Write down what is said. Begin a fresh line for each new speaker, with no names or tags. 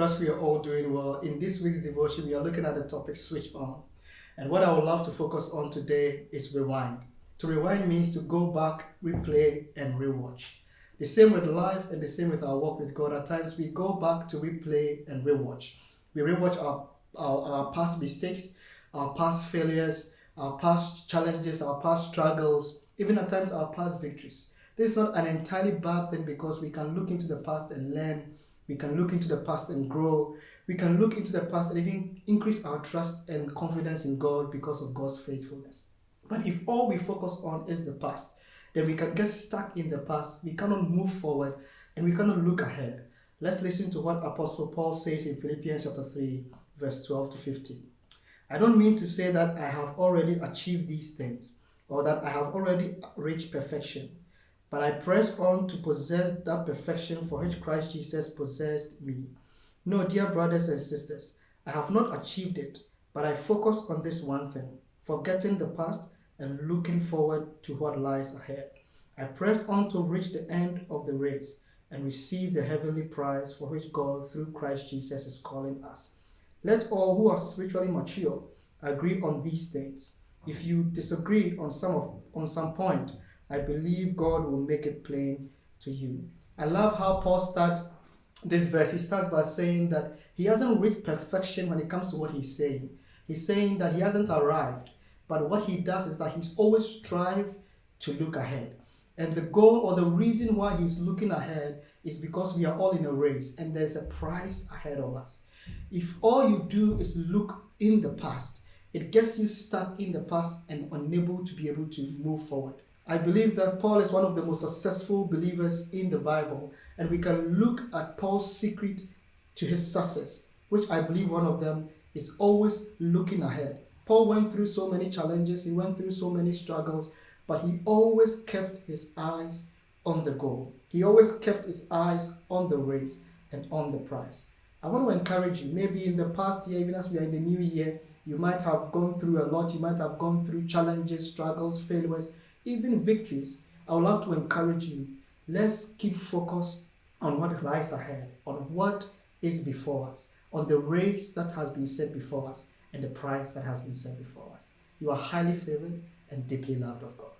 trust we are all doing well. In this week's devotion, we are looking at the topic switch on. And what I would love to focus on today is rewind. To rewind means to go back, replay, and rewatch. The same with life and the same with our walk with God. At times we go back to replay and rewatch. We rewatch our past mistakes, our past failures, our past challenges, our past struggles, even at times our past victories. This is not an entirely bad thing because we can look into the past and learn. We can look into the past and grow. We can look into the past and even increase our trust and confidence in God because of God's faithfulness. But if all we focus on is the past, then we can get stuck in the past. We cannot move forward and we cannot look ahead. Let's listen to what Apostle Paul says in Philippians chapter 3, verse 12 to 15. I don't mean to say that I have already achieved these things or that I have already reached perfection, but I press on to possess that perfection for which Christ Jesus possessed me. No, dear brothers and sisters, I have not achieved it, but I focus on this one thing, forgetting the past and looking forward to what lies ahead. I press on to reach the end of the race and receive the heavenly prize for which God, through Christ Jesus, is calling us. Let all who are spiritually mature agree on these things. If you disagree on some point, I believe God will make it plain to you. I love how Paul starts this verse. He starts by saying that he hasn't reached perfection when it comes to what he's saying. He's saying that he hasn't arrived, but what he does is that he's always strive to look ahead. And the goal or the reason why he's looking ahead is because we are all in a race and there's a prize ahead of us. If all you do is look in the past, it gets you stuck in the past and unable to be able to move forward. I believe that Paul is one of the most successful believers in the Bible, and we can look at Paul's secret to his success, which I believe one of them is always looking ahead. Paul went through so many challenges, he went through so many struggles, but he always kept his eyes on the goal. He always kept his eyes on the race and on the prize. I want to encourage you, maybe in the past year, even as we are in the new year, you might have gone through a lot, you might have gone through challenges, struggles, failures, even victories. I would love to encourage you. Let's keep focused on what lies ahead, on what is before us, on the race that has been set before us, and the prize that has been set before us. You are highly favored and deeply loved of God.